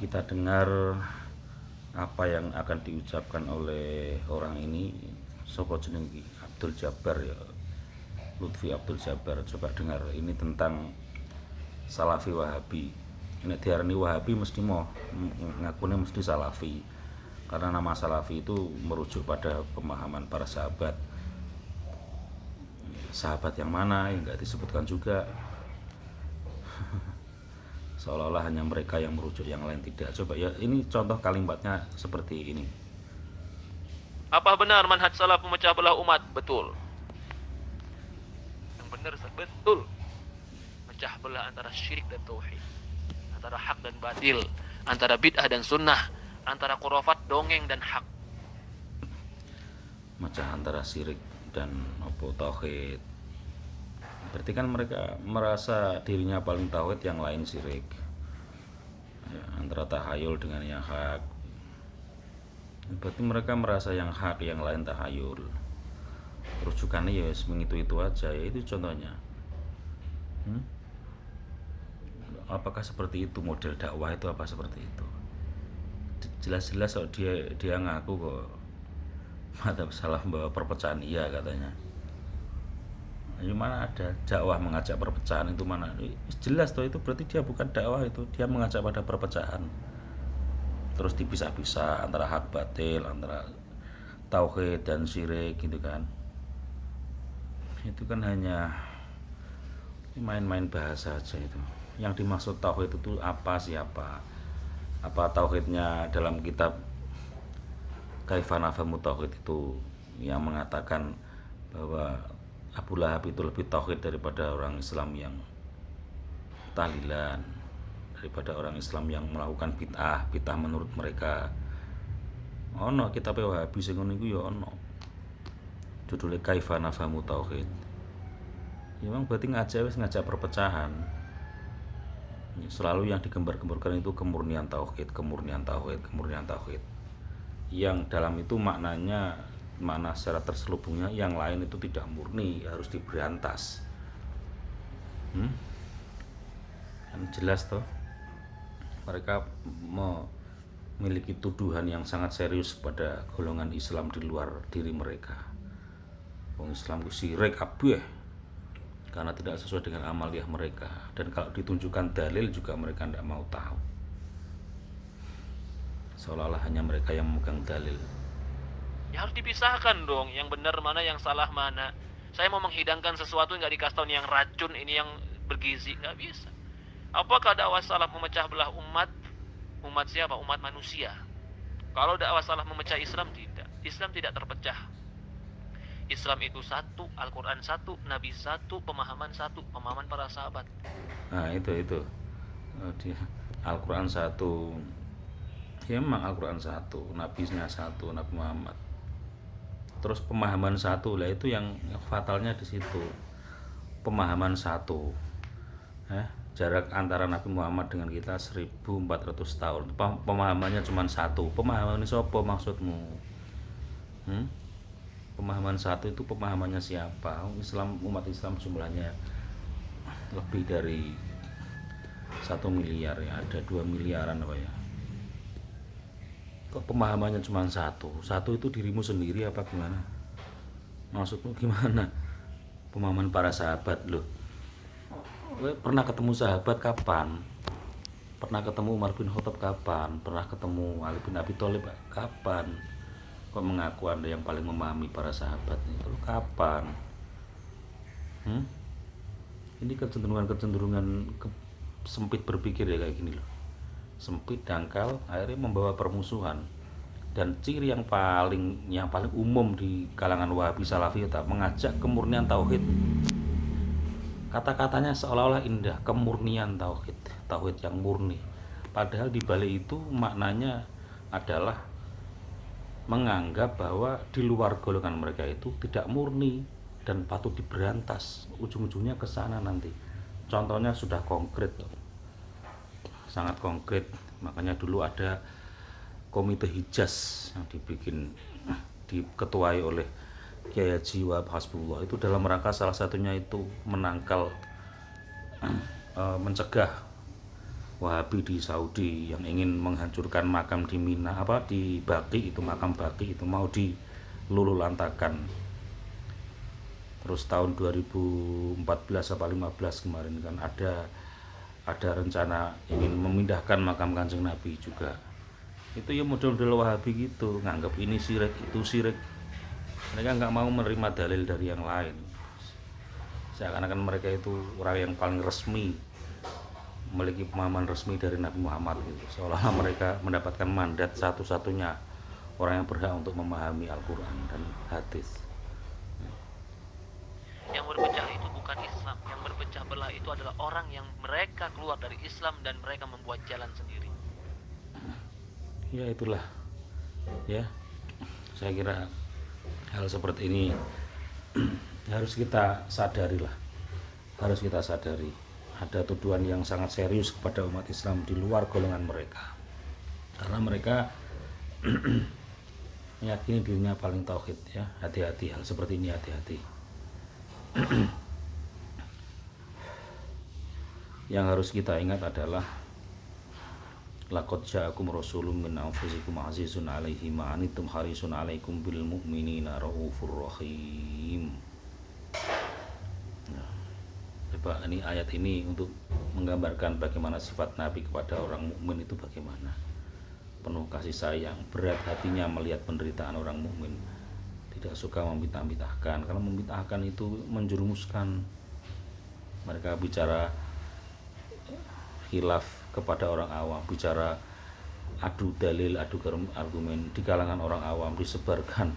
kita dengar apa yang akan diucapkan oleh orang ini. Sopo jeneng iki? Abdul Jabbar ya, Lutfi Abdul Jabbar. Coba dengar ini tentang Salafi Wahabi. Ini diarani Wahabi mesti mau ngakunya mesti Salafi, karena nama Salafi itu merujuk pada pemahaman para sahabat. Sahabat yang mana yang nggak disebutkan juga, seolah-olah hanya mereka yang merujuk, yang lain tidak. Coba ya, ini contoh kalimatnya seperti ini. Apa benar manhaj salaf memecah belah umat? Betul. Yang benar betul. Mecah belah antara syirik dan tauhid, antara hak dan batil, antara bid'ah dan sunnah, antara khurafat, dongeng dan hak. Macam antara syirik dan tauhid. Berarti kan mereka merasa dirinya paling tauhid, yang lain syirik ya, antara tahayul dengan yang hak. Berarti mereka merasa yang hak, yang lain tahayul. Rujukannya ya itu aja ya, itu contohnya. Apakah seperti itu model dakwah itu? Apa seperti itu? Jelas-jelas kok dia ngaku kok madzhab salaf membawa perpecahan, iya katanya. Mana ada dakwah mengajak perpecahan itu, mana jelas toh, itu berarti dia bukan dakwah, itu dia mengajak pada perpecahan, terus dipisah-pisah antara hak batil, antara tauhid dan syirik gitu kan. Itu kan hanya main-main bahasa aja itu. Yang dimaksud tauhid itu apa, siapa? Apa tauhidnya dalam kitab Kaifa Nafhamu Tauhid itu yang mengatakan bahwa Abu Lahab itu lebih tauhid daripada orang Islam yang tahlilan, daripada orang Islam yang melakukan bid'ah menurut mereka. Ono kitab Wahabi sing ngono iku ya ono. Judulnya Kaifa Nafhamu Tauhid. Ya memang berarti ngajak perpecahan. Selalu yang digembar-gemborkan itu kemurnian tauhid. Yang dalam itu maknanya, mana secara terselubungnya yang lain itu tidak murni, harus diberantas. Kan jelas toh, mereka memiliki tuduhan yang sangat serius pada golongan Islam di luar diri mereka. Wong Islam ku syirik kabeh karena tidak sesuai dengan amaliyah mereka, dan kalau ditunjukkan dalil juga mereka tidak mau tahu, seolah-olah hanya mereka yang memegang dalil. Ya harus dipisahkan dong, yang benar mana, yang salah mana. Saya mau menghidangkan sesuatu nggak dikasih tahu yang racun, ini yang bergizi, nggak bisa. Apakah dakwah salaf memecah belah umat? Umat siapa? Umat manusia. Kalau dakwah salaf memecah Islam, tidak. Islam tidak terpecah. Islam itu satu, Al-Quran satu, Nabi satu, pemahaman para sahabat. Nah itu Al-Quran satu. Ya memang Al-Quran satu, Nabi-nya satu, Nabi Muhammad. Terus pemahaman satu lah, itu yang fatalnya di situ. Pemahaman satu. Jarak antara Nabi Muhammad dengan kita 1400 tahun. Pemahamannya cuma satu. Pemahaman ini siapa maksudmu? Pemahaman satu itu pemahamannya siapa? Umat Islam jumlahnya lebih dari 1 miliar ya, ada 2 miliaran apa ya. Kok pemahamannya cuma satu itu dirimu sendiri apa gimana? Maksudmu gimana? Pemahaman para sahabat loh. Pernah ketemu sahabat kapan? Pernah ketemu Umar bin Khattab kapan? Pernah ketemu Ali bin Abi Thalib kapan? Kok mengaku Anda yang paling memahami para sahabat itu kapan? Ini kecenderungan sempit berpikir ya, kayak gini loh. Sempit, dangkal, akhirnya membawa permusuhan. Dan ciri yang paling umum di kalangan Wahabi Salafi itu mengajak kemurnian tauhid. Kata-katanya seolah-olah indah, kemurnian tauhid yang murni. Padahal di balik itu maknanya adalah menganggap bahwa di luar golongan mereka itu tidak murni dan patut diberantas. Ujung-ujungnya ke sana nanti. Contohnya sudah konkret, sangat konkret. Makanya dulu ada komite Hijaz yang diketuai oleh Kiai Haji Wahab Hasbullah, itu dalam rangka salah satunya itu menangkal mencegah Wahabi di Saudi yang ingin menghancurkan makam di Mina, apa di Baqi itu, makam Baqi itu mau dilululantakan. Terus tahun 2014 apa 15 kemarin kan ada rencana ingin memindahkan makam Kanjeng Nabi juga. Itu ya model-model Wahabi gitu, nganggap ini syirik, itu syirik. Mereka nggak mau menerima dalil dari yang lain. Seakan-akan mereka itu orang yang paling resmi, memiliki pemahaman resmi dari Nabi Muhammad gitu. Seolah-olah mereka mendapatkan mandat satu-satunya orang yang berhak untuk memahami Al-Quran dan hadis. Yang berpecah itu bukan Islam, yang berpecah belah itu adalah orang yang mereka keluar dari Islam dan mereka membuat jalan sendiri. Ya itulah, ya saya kira hal seperti ini harus kita sadari lah, harus kita sadari. Ada tuduhan yang sangat serius kepada umat Islam di luar golongan mereka, karena mereka meyakini dirinya paling tauhid. Ya, hati-hati hal seperti ini, hati-hati. Yang harus kita ingat adalah laqad ja'akum rasulun min anfusikum azizun 'alaihi ma anittum harisun 'alaikum bil mu'minina raufur rahim. Coba ini ayat ini untuk menggambarkan bagaimana sifat Nabi kepada orang mukmin itu bagaimana. Penuh kasih sayang, berat hatinya melihat penderitaan orang mukmin. Tidak suka membid'ah-bid'ahkan, karena membid'ahkan itu menjerumuskan. Mereka bicara khilaf kepada orang awam, bicara adu dalil, adu argumen di kalangan orang awam, disebarkan.